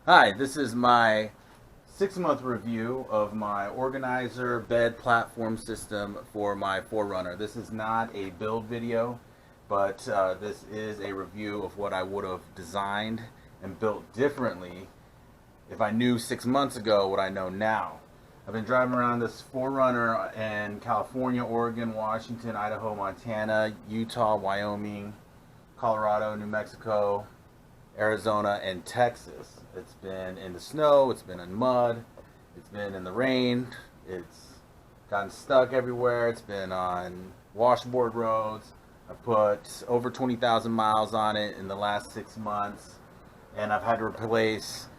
Hi, this is my 6-month review of my organizer bed platform system for my 4Runner. This is not a build video, but this is a review of what I would have designed and built differently if I knew 6 months ago what I know now. I've been driving around this 4Runner in California, Oregon, Washington, Idaho, Montana, Utah, Wyoming, Colorado, New Mexico, Arizona, and Texas. It's been in the snow, it's been in mud, it's been in the rain, it's gotten stuck everywhere, it's been on washboard roads. I've put over 20,000 miles on it in the last 6 months, and I've had to replace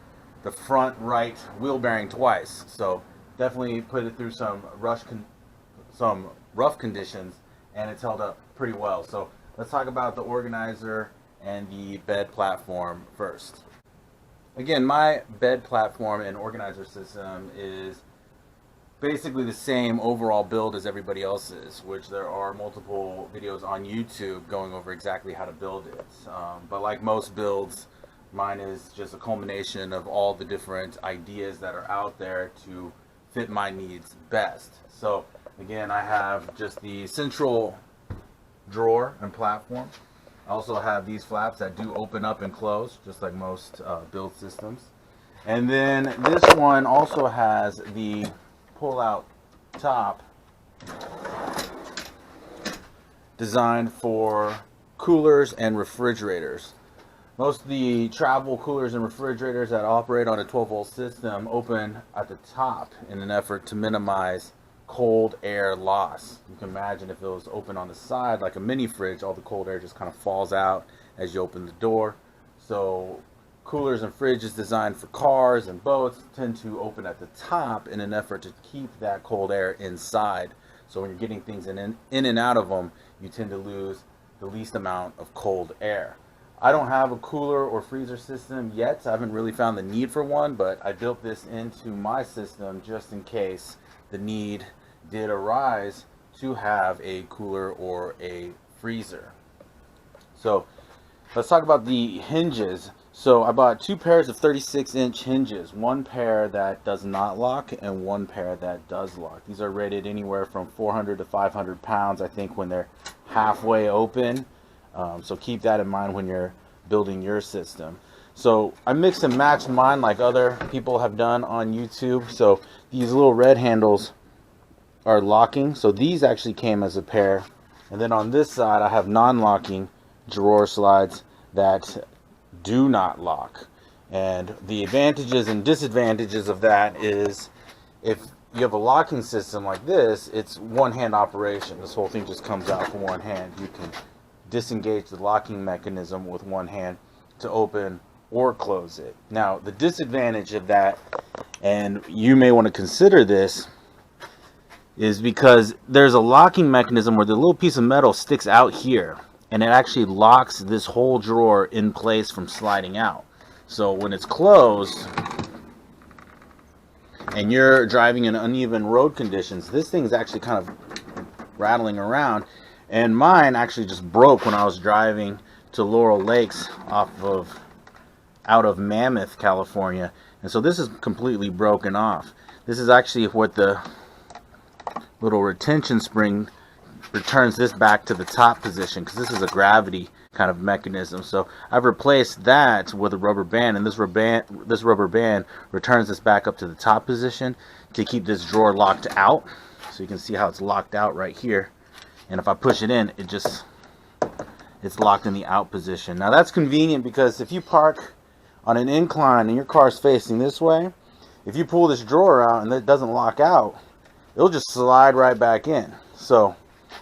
the front right wheel bearing twice. So definitely put it through some rough conditions, and it's held up pretty well. So let's talk about the organizer and the bed platform first. Again, my bed platform and organizer system is basically the same overall build as everybody else's, which there are multiple videos on YouTube going over exactly how to build it. But like most builds, mine is just a culmination of all the different ideas that are out there to fit my needs best. So again, I have just the central drawer and platform. I also have these flaps that do open up and close, just like most build systems. And then this one also has the pull-out top designed for coolers and refrigerators. Most of the travel coolers and refrigerators that operate on a 12-volt system open at the top in an effort to minimize cold air loss. You can imagine if it was open on the side like a mini fridge, all the cold air just kind of falls out as you open the door. So coolers and fridges designed for cars and boats tend to open at the top in an effort to keep that cold air inside. So when you're getting things in and out of them, you tend to lose the least amount of cold air. I don't have a cooler or freezer system yet. I haven't really found the need for one, but I built this into my system just in case the need did arise to have a cooler or a freezer. So let's talk about the hinges. So I bought 2 pairs of 36-inch hinges, one pair that does not lock and one pair that does lock. These are rated anywhere from 400 to 500 pounds, I think, when they're halfway open. So keep that in mind when you're building your system. So I mixed and matched mine like other people have done on YouTube. So these little red handles are locking. So these actually came as a pair. And then on this side I have non-locking drawer slides that do not lock. And the advantages and disadvantages of that is if you have a locking system like this, it's one-hand operation. This whole thing just comes out from one hand. You can disengage the locking mechanism with one hand to open or close it. Now, the disadvantage of that, and you may want to consider this, is because there's a locking mechanism where the little piece of metal sticks out here, and it actually locks this whole drawer in place from sliding out. So when it's closed and you're driving in uneven road conditions, this thing is actually kind of rattling around. And mine actually just broke when I was driving to Laurel Lakes out of Mammoth, California. And so this is completely broken off. This is actually what the little retention spring returns this back to the top position, because this is a gravity kind of mechanism. So I've replaced that with a rubber band, and this rubber band returns this back up to the top position to keep this drawer locked out. So you can see how it's locked out right here. And if I push it in, it's locked in the out position. Now that's convenient because if you park on an incline and your car's facing this way, if you pull this drawer out and it doesn't lock out, it'll just slide right back in. So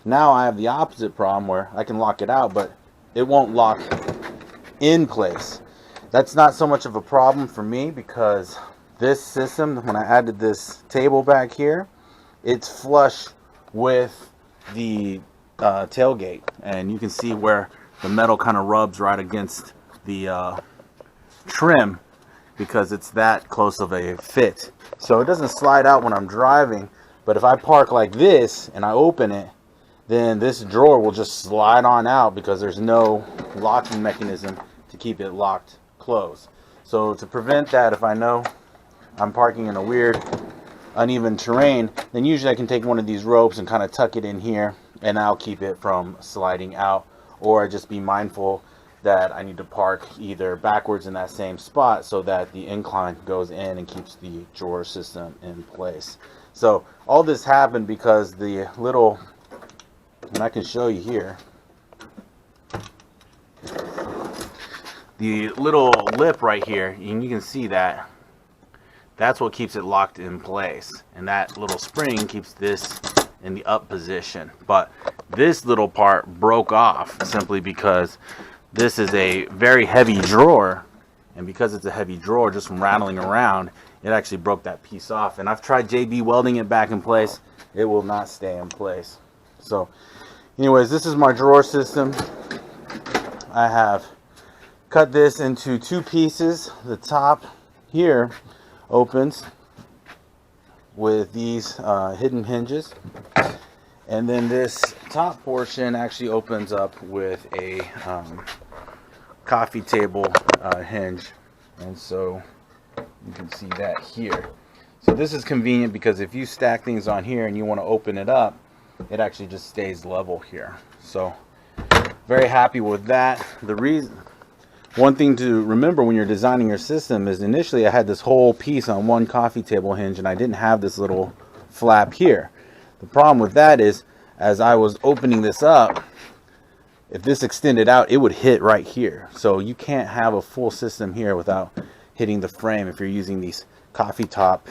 now I have the opposite problem where I can lock it out, but it won't lock in place. That's not so much of a problem for me because this system, when I added this table back here, it's flush with the tailgate, and you can see where the metal kind of rubs right against the trim because it's that close of a fit. So it doesn't slide out when I'm driving, but if I park like this and I open it, then this drawer will just slide on out because there's no locking mechanism to keep it locked closed. So to prevent that, if I know I'm parking in a weird uneven terrain, then usually I can take one of these ropes and kind of tuck it in here, and I'll keep it from sliding out. Or just be mindful that I need to park either backwards in that same spot so that the incline goes in and keeps the drawer system in place. So all this happened because the little, and I can show you here, the little lip right here, and you can see that that's what keeps it locked in place, and that little spring keeps this in the up position. But this little part broke off simply because this is a very heavy drawer, and because it's a heavy drawer, just from rattling around, it actually broke that piece off. And I've tried JB welding it back in place. It will not stay in place. So anyways, this is my drawer system. I have cut this into two pieces. The top here opens with these hidden hinges, and then this top portion actually opens up with a coffee table hinge, and so you can see that here. So this is convenient because if you stack things on here and you want to open it up, it actually just stays level here. So very happy with that. One thing to remember when you're designing your system is initially I had this whole piece on one coffee table hinge and I didn't have this little flap here. The problem with that is, as I was opening this up, if this extended out, it would hit right here. So you can't have a full system here without hitting the frame if you're using these coffee top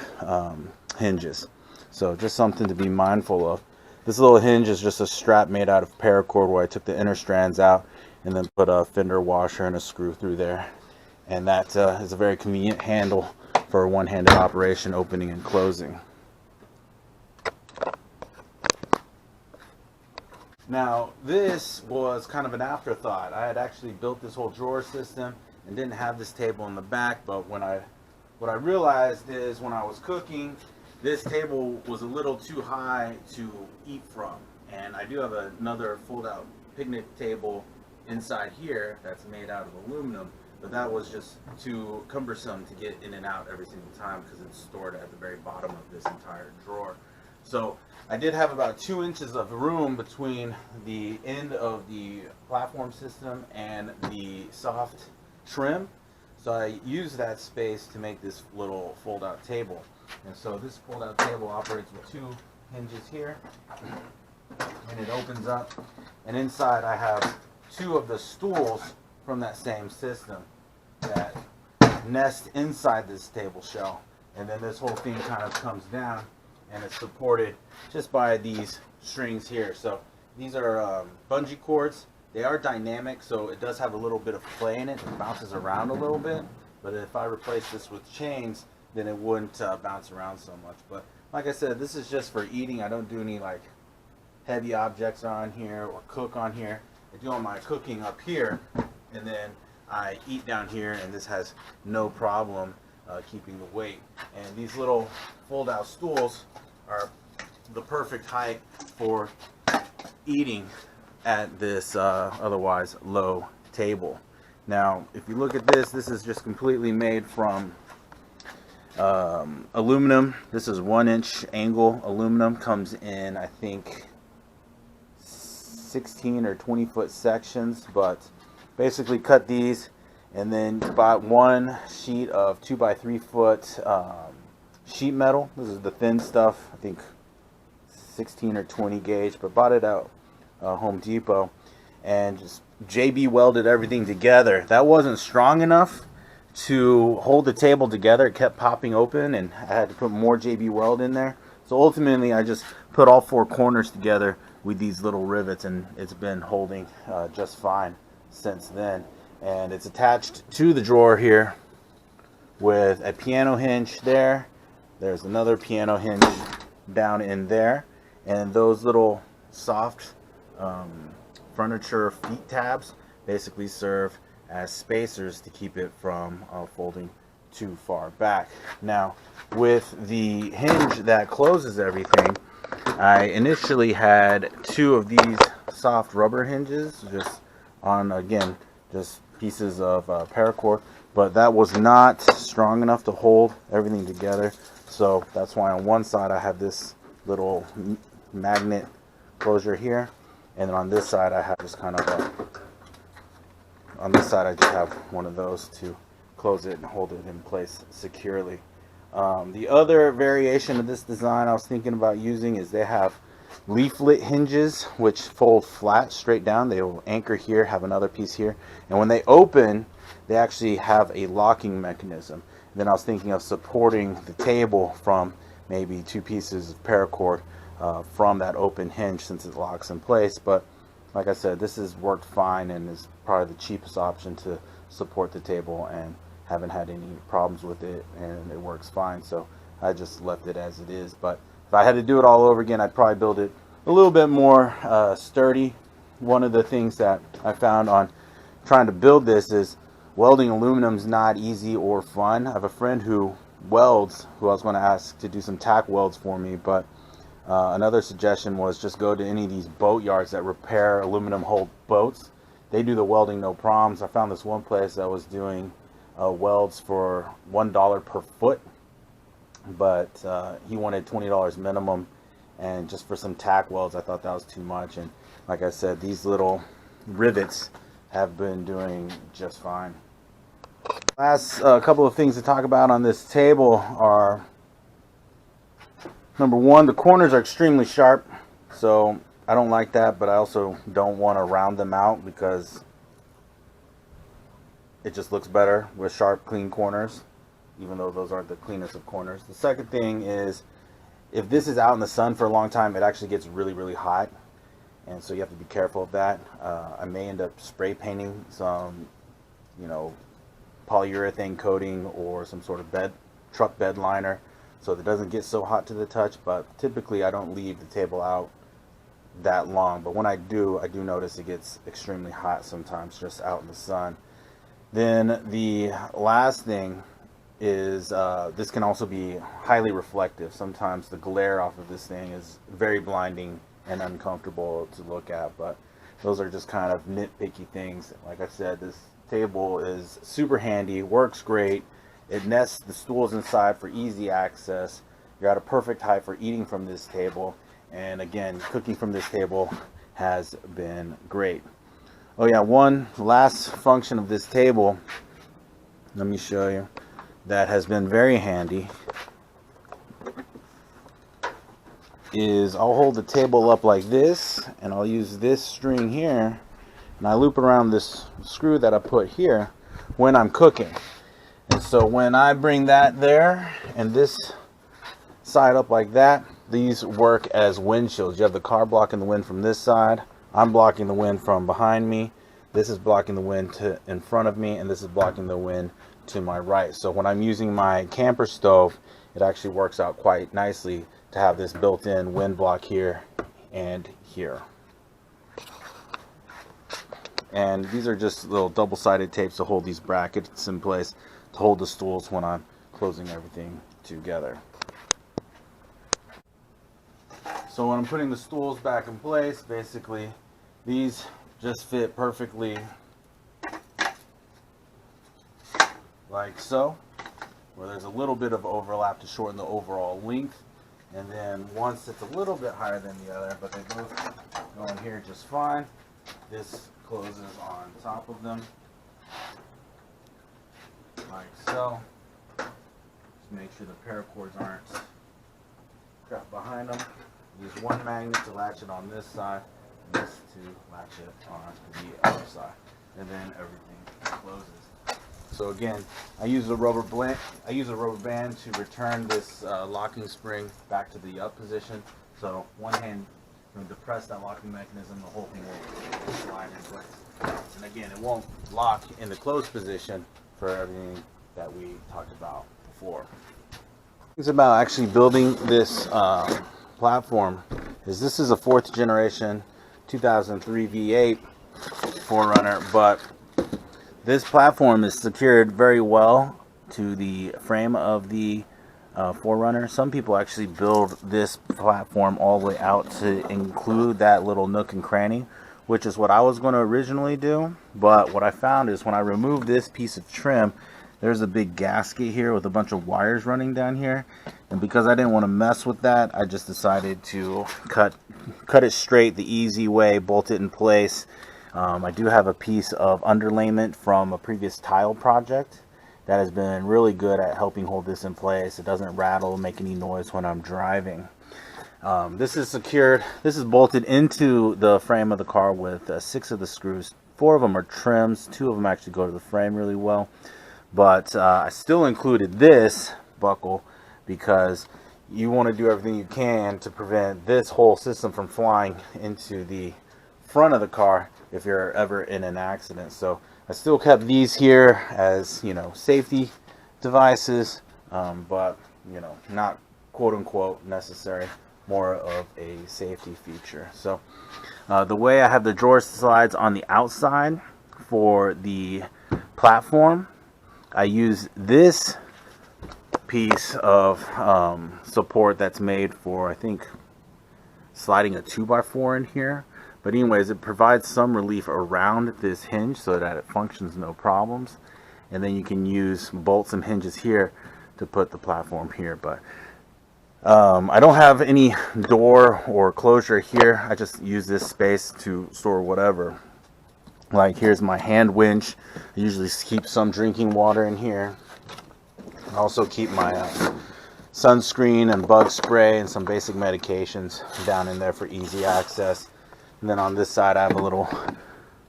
hinges. So just something to be mindful of. This little hinge is just a strap made out of paracord where I took the inner strands out and then put a fender washer and a screw through there. And that is a very convenient handle for a one-handed operation, opening and closing. Now, this was kind of an afterthought. I had actually built this whole drawer system and didn't have this table in the back, but what I realized is when I was cooking, this table was a little too high to eat from. And I do have another fold-out picnic table inside here that's made out of aluminum, but that was just too cumbersome to get in and out every single time because it's stored at the very bottom of this entire drawer. So I did have about 2 inches of room between the end of the platform system and the soft trim, so I used that space to make this little fold-out table. And so this fold-out table operates with 2 hinges here, and it opens up, and inside I have 2 of the stools from that same system that nest inside this table shell, and then this whole thing kind of comes down and it's supported just by these strings here. So these are bungee cords. They are dynamic, so it does have a little bit of play in it. It bounces around a little bit, but if I replace this with chains, then it wouldn't bounce around so much. But like I said, this is just for eating. I don't do any like heavy objects on here or cook on here. I do all my cooking up here, and then I eat down here, and this has no problem keeping the weight. And these little fold-out stools are the perfect height for eating at this otherwise low table. Now, if you look at this, this is just completely made from aluminum. This is 1-inch angle aluminum. Comes in, I think, 16 or 20 foot sections, but basically cut these and then bought 1 sheet of 2x3 foot sheet metal. This is the thin stuff, I think 16 or 20 gauge, but bought it out Home Depot, and just JB welded everything together. That wasn't strong enough to hold the table together. It kept popping open, and I had to put more JB weld in there. So ultimately I just put all 4 corners together with these little rivets, and it's been holding just fine since then. And it's attached to the drawer here with a piano hinge there. There's another piano hinge down in there, and those little soft furniture feet tabs basically serve as spacers to keep it from folding too far back. Now, with the hinge that closes everything, I initially had 2 of these soft rubber hinges just on, again, just pieces of paracord, but that was not strong enough to hold everything together. So that's why on one side I have this little magnet closure here, and then on this side I have just kind of on this side I just have one of those to close it and hold it in place securely. The other variation of this design I was thinking about using is they have leaflet hinges which fold flat straight down. They will anchor here, have another piece here, and when they open they actually have a locking mechanism. And then I was thinking of supporting the table from maybe 2 pieces of paracord from that open hinge, since it locks in place. But like I said, this has worked fine and is probably the cheapest option to support the table, and haven't had any problems with it, and it works fine. So I just left it as it is. But if I had to do it all over again, I'd probably build it a little bit more sturdy. One of the things that I found on trying to build this is welding aluminum is not easy or fun. I have a friend who welds, who I was going to ask to do some tack welds for me, but another suggestion was just go to any of these boat yards that repair aluminum hulled boats. They do the welding no problems. I found this one place that was doing welds for $1 per foot, but he wanted $20 minimum, and just for some tack welds I thought that was too much. And like I said, these little rivets have been doing just fine. Last couple of things to talk about on this table are, number one, the corners are extremely sharp, so I don't like that, but I also don't want to round them out because it just looks better with sharp, clean corners, even though those aren't the cleanest of corners. The second thing is, if this is out in the sun for a long time, it actually gets really, really hot, and so you have to be careful of that. I may end up spray painting some, polyurethane coating or some sort of truck bed liner so that it doesn't get so hot to the touch. But typically I don't leave the table out that long, but when I do notice it gets extremely hot sometimes just out in the sun. Then the last thing is this can also be highly reflective. Sometimes the glare off of this thing is very blinding and uncomfortable to look at, but those are just kind of nitpicky things. Like I said, this table is super handy, works great. It nests the stools inside for easy access. You're at a perfect height for eating from this table, and again, cooking from this table has been great. Oh yeah, one last function of this table, let me show you, that has been very handy, is I'll hold the table up like this, and I'll use this string here, and I loop around this screw that I put here when I'm cooking. And so when I bring that there and this side up like that, these work as windshields. You have the car blocking the wind from this side, I'm blocking the wind from behind me, this is blocking the wind in front of me, and this is blocking the wind to my right. So when I'm using my camper stove, it actually works out quite nicely to have this built-in wind block here and here. And these are just little double-sided tapes to hold these brackets in place to hold the stools when I'm closing everything together. So when I'm putting the stools back in place, basically these just fit perfectly like so, where there's a little bit of overlap to shorten the overall length. And then once it's a little bit higher than the other, but they both go in here just fine, this closes on top of them like so. Just make sure the paracords aren't trapped behind them. Use one magnet to latch it on this side, and this to latch it on the other side, and then everything closes. So again, I use a rubber band to return this locking spring back to the up position. So one hand can depress that locking mechanism, the whole thing will slide in place. And again, it won't lock in the closed position for everything that we talked about before. Things about actually building this platform is this is a 4th generation 2003 V8 4Runner, but this platform is secured very well to the frame of the 4Runner. Some people actually build this platform all the way out to include that little nook and cranny, which is what I was going to originally do. But what I found is when I remove this piece of trim, there's a big gasket here with a bunch of wires running down here, and because I didn't want to mess with that, I just decided to cut it straight the easy way, bolt it in place. I do have a piece of underlayment from a previous tile project that has been really good at helping hold this in place. It doesn't rattle, make any noise when I'm driving. This is secured. This is bolted into the frame of the car with 6 of the screws. 4 of them are trims. 2 of them actually go to the frame really well. But I still included this buckle because you want to do everything you can to prevent this whole system from flying into the front of the car if you're ever in an accident. So I still kept these here as, you know, safety devices, but, you know, not quote-unquote necessary, more of a safety feature. So the way I have the drawer slides on the outside for the platform, I use this piece of support that's made for, I think, sliding a 2x4 in here. But anyways, it provides some relief around this hinge so that it functions no problems. And then you can use bolts and hinges here to put the platform here. But I don't have any door or closure here. I just use this space to store whatever. Like, here's my hand winch. I usually keep some drinking water in here. I also keep my sunscreen and bug spray and some basic medications down in there for easy access. And then on this side I have a little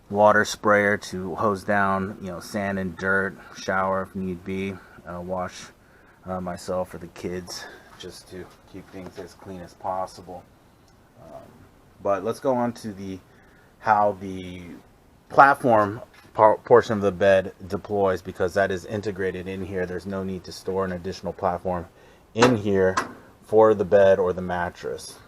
water sprayer to hose down, you know, sand and dirt, shower if need be, wash myself or the kids, just to keep things as clean as possible. But let's go on to how the platform portion of the bed deploys, because that is integrated in here. There's no need to store an additional platform in here for the bed or the mattress.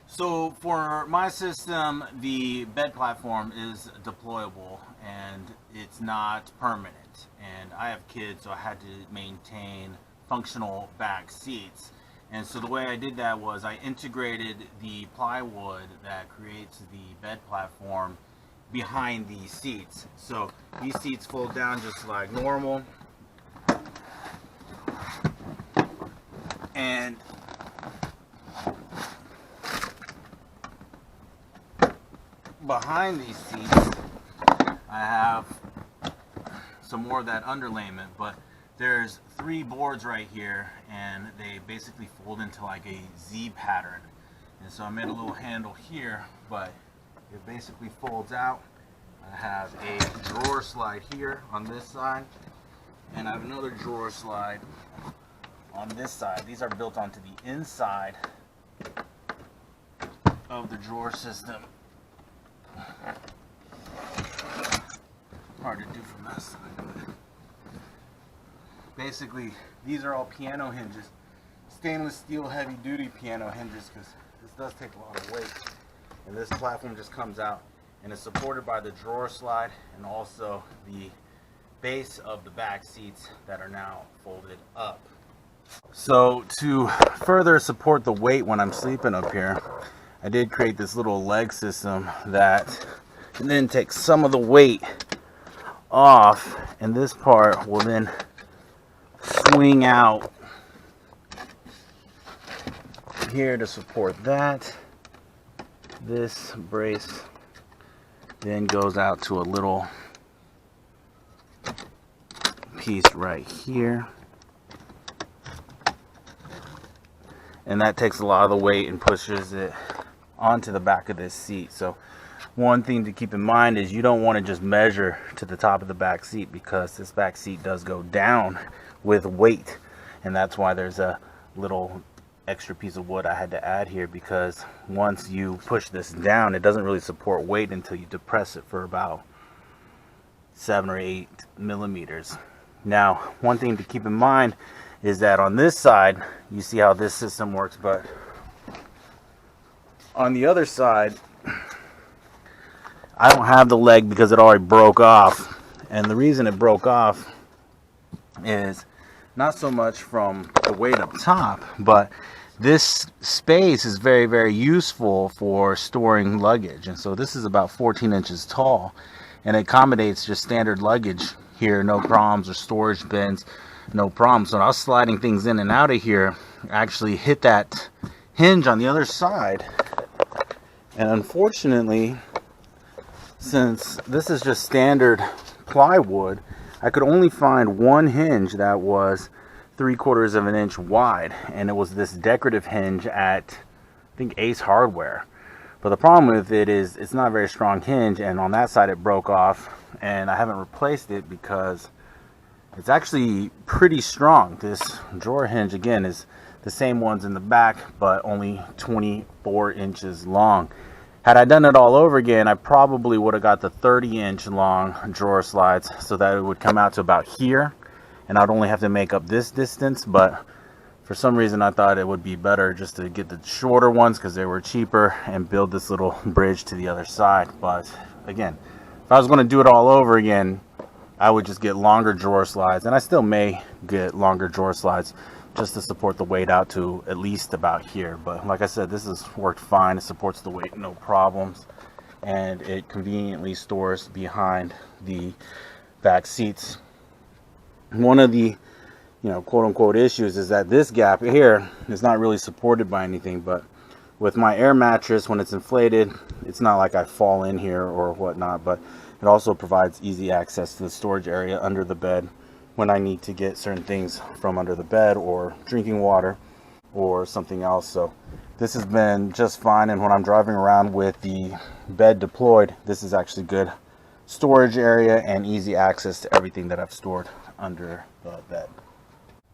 So for my system, the bed platform is deployable and it's not permanent. And I have kids, so I had to maintain functional back seats. And so the way I did that was I integrated the plywood that creates the bed platform behind these seats. So these seats fold down just like normal. And behind these seats, I have some more of that underlayment, but there's 3 boards right here, and they basically fold into like a Z pattern. And so I made a little handle here, but it basically folds out. I have a drawer slide here on this side, and I have another drawer slide on this side. These are built onto the inside of the drawer system. Hard to do from that side. Basically, these are all piano hinges, stainless steel heavy duty piano hinges, because this does take a lot of weight. And this platform just comes out and is supported by the drawer slide and also the base of the back seats that are now folded up. So to further support the weight when I'm sleeping up here, I did create this little leg system that can then take some of the weight off, and this part will then swing out here to support that. This brace then goes out to a little piece right here, and that takes a lot of the weight and pushes it onto the back of this seat. So one thing to keep in mind is you don't want to just measure to the top of the back seat, because this back seat does go down with weight, and that's why there's a little extra piece of wood I had to add here, because once you push this down, it doesn't really support weight until you depress it for about 7 or 8 millimeters. Now, one thing to keep in mind is that on this side, you see how this system works, but on the other side, I don't have the leg because it already broke off. And the reason it broke off is not so much from the weight up top, but this space is very, very useful for storing luggage. And so this is about 14 inches tall, and it accommodates just standard luggage here, no problems, or storage bins, no problems. So when I was sliding things in and out of here, I actually hit that hinge on the other side, and unfortunately, since this is just standard plywood, I could only find one hinge that was 3/4 of an inch wide, and it was this decorative hinge at, I think, Ace Hardware. But the problem with it is it's not a very strong hinge, and on that side it broke off, and I haven't replaced it because it's actually pretty strong. This drawer hinge, again, is the same ones in the back, but only 24 inches long. Had I done it all over again, I probably would have got the 30-inch long drawer slides, so that it would come out to about here, and I'd only have to make up this distance. But for some reason I thought it would be better just to get the shorter ones because they were cheaper and build this little bridge to the other side. But again, if I was going to do it all over again, I would just get longer drawer slides, and I still may get longer drawer slides just to support the weight out to at least about here. But like I said, this has worked fine. It supports the weight, no problems, and it conveniently stores behind the back seats. One of the, quote-unquote issues is that this gap here is not really supported by anything, but with my air mattress, when it's inflated, it's not like I fall in here or whatnot, but it also provides easy access to the storage area under the bed when I need to get certain things from under the bed, or drinking water or something else. So this has been just fine, and when I'm driving around with the bed deployed, this is actually good storage area and easy access to everything that I've stored under the bed.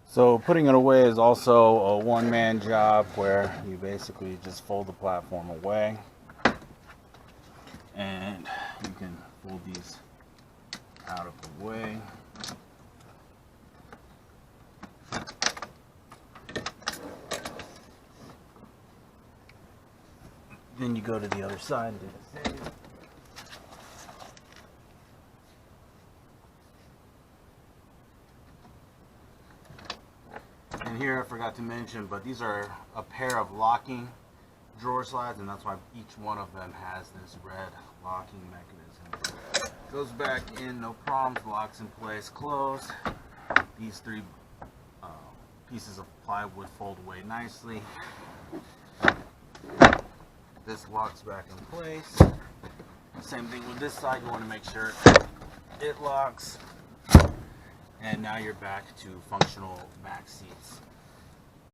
So putting it away is also a one-man job, where you basically just fold the platform away, and you can fold these out of the way. Then you go to the other side and do the same. And here I forgot to mention, but these are a pair of locking drawer slides, and that's why each one of them has this red locking mechanism. Goes back in, no problems, locks in place, closed. These three pieces of plywood fold away nicely. This locks back in place. Same thing with this side, you want to make sure it locks. And now you're back to functional back seats.